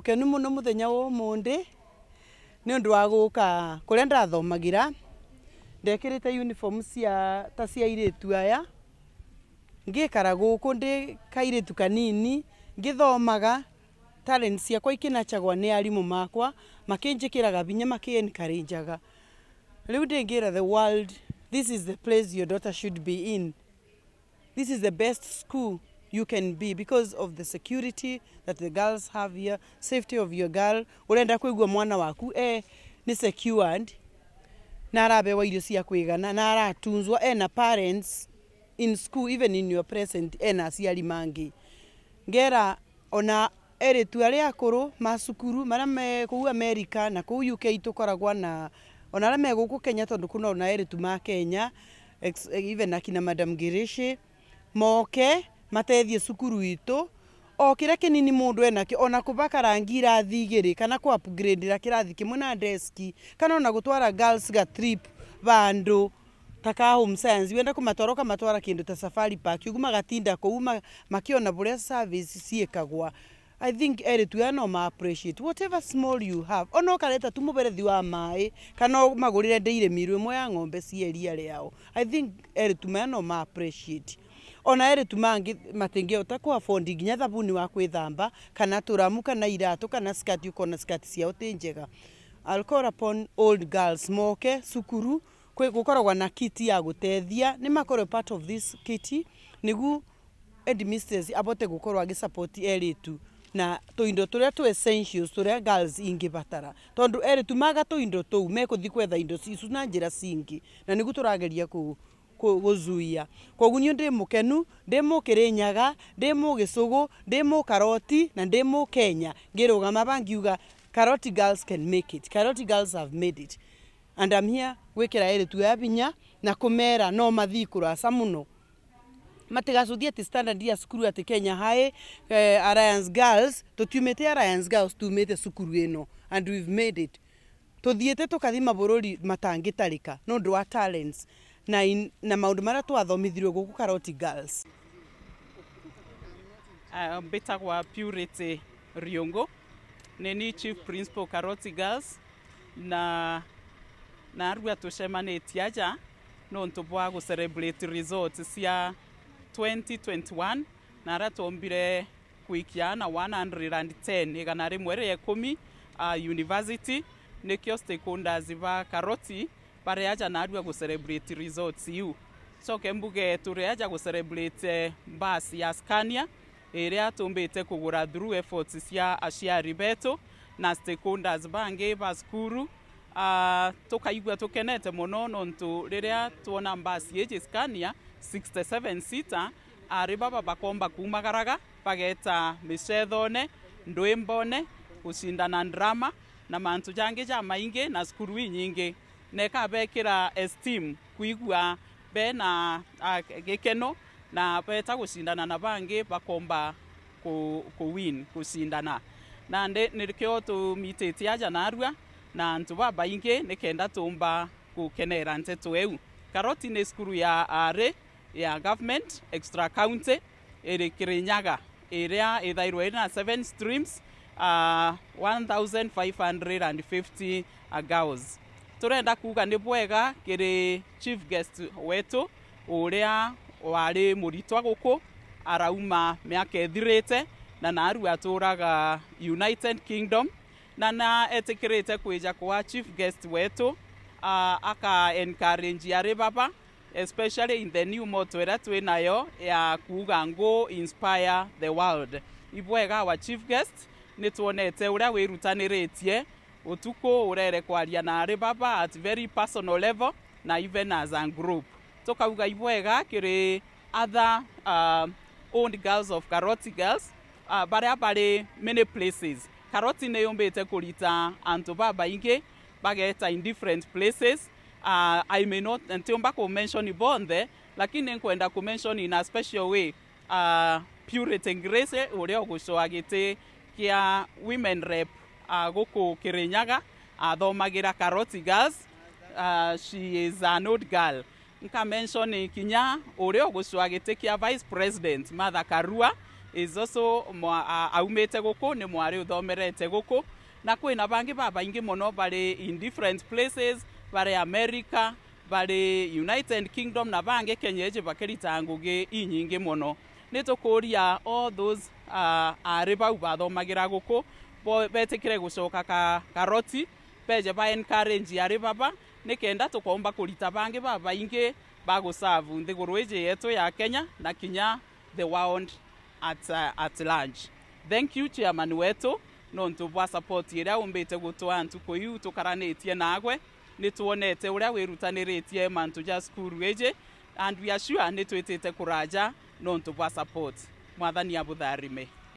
Kenu muno muthenya wo monde ni undu wa guka kuria ndathomagira ndekirite uniform cia ta cia iritu aya ngikara guku ndi kairitu kanini ngithomaga talent ciakwa ikinachagwa ni arimu makwa makinjikiraga binya makiencourageaga riu ndingira the world, this is the place your daughter should be in. This is the best school you can be because of the security that the girls have here, safety of your girl. Urenda kuigua mwana waku ni secured na arabewa irio cia kwigana na aratunzwa ena parents in school, even in your present ena aciari mangi ngera ona eritu aria akuru macukuru maria me kuu America na kuu UK tukoragwa na ona aria me guku Kenya tondu kuna ona eritu ma Kenya even akina Madam Girishe moke matethie cukuru itu o kira kinini mundu enake ona kubaka rangi irathi igiri kana ku upgrade ra kirathi kimwe na deski kana ona gutwara girls ga trip bandu taka home science wenda kumatoroka matwara kindu ta safari park uguma gatinda ko makiona buria service ciekagwa. I think eritu ano ma appreciate whatever small you have. Ono kaleta tumuberethi wa mai kana magurire ndeire miru imwe ya ng'ombe cieria riao. I think eritu ano ma appreciate. Ona eritu mangi matingiota ku afford nginya thabuni wa kwithamba kana turamu kana iratu kana skirt ukona skirt ciao ti njega. I'll call upon old girls moke cukuru gukoragwa na kiti ya gutethia ni makorwo part of this kiti nigu headmistress abote gukorwa agi support eritu na tuindo turia tu essentials turia girls ingibatara tondu eritu maga tuindo tu mekuthi kwetha indo cicu na njira cingi na nigu turageria guzuia koguo ni ndi mukenu ndi mukirinyaga ndi mugicugu ndi mu Karoti na ndi mu Kenya ngirugama bangiuga Karoti girls can make it. Karoti girls have made it. And I'm here gwikira eritu ya binya na kumera no mathi kurasa muno matigacuthia ati standard ya cukuru ati Kenya High Alliance Girls tutumete Alliance Girls tumete cukuru ino and we've made it. Tuthiete tukathi mabururi matangitarika no ndu wa talents na maundu maria twathomithirio guku Karoti Girls. Mbitagwa Purity Riongo ni chief principal Karoti Girls na arua tucemanitie aja no ntubwa gu celebrate results cia 2021 na ratombire kuikia na 110 igana rimwe ria 10 university nikio stakeholders ba Karoti bare aja na arua gu celebrate results iu so kembuge turi aja gu celebrate bus ya Scania iria tumbite kugura through efforts cia ACIARI beto na stakeholders bange ba skuru tukaigua tukenete muno nontu riria tuona mbasi yeje Scania 67 seater ari baba bakomba kumagaraga bageta micethone ndwimbone gucindana drama na mantu jange ja maingi na skuru nyingi neka bekira esteem kuigua be na gekeno na beta gucindana na bangi bakomba ku win gucindana na nirikio tu mitete aja narua na ntu baba ingi nikenda tumba gukenera nteto eu. Karoti ni skuru ya are ya government extra county ere Kirinyaga area ithairwe na 7 streams 1550 girls. Turenda kuga ni bwega kiri chief guest wetu uria wari muritwa guku arauma miaka ethirite na naru aturaga United Kingdom na etikirite kwija kwa chief guest wetu aka encourage yare baba especially in the new motto ira twinayo ya kuga ngo inspire the world. Ibwega wa chief guest nituonete uria wirutaniretie utuko urere kwaria na ari baba at very personal level na even as a group. Tukauga ibwega kiri other owned girls of Karoti Girls bare many places. Karoti ne yombete kurita antu baba inge bageta in different places. I may not ntiomba ko mention ibonde lakini nkwenda ku mention in a special way Purity Grace uri ogushoagite kia women rep guku Kirinyaga athomagira Karoti Girls. She is an old girl. Nka mention kinya uri ogushoagite kia vice president Mother Karua is also aumete guku ni mwari uthomerete guku na kwina bangi babaingi muno bari in different places bari America bari United Kingdom na bangi kenyeje bakirita ngugi inyingi muno nitukuria all those ari bau bathomagira guku betikire gucoka Karoti beje ba encourage ari baba nikenda tukomba kurita bangi babaingi bagusavu nthiguru iji yetu ya Kenya na kinya the world at large. Thank you chairman wetu nontu bwa support iria umbite gutwa Thukuru tukaranitie nagwe nituonete uria wirutaniritie mantu ja school iji and we are sure nitwitite kuraja nontu bwa support. Mwathani abutharime.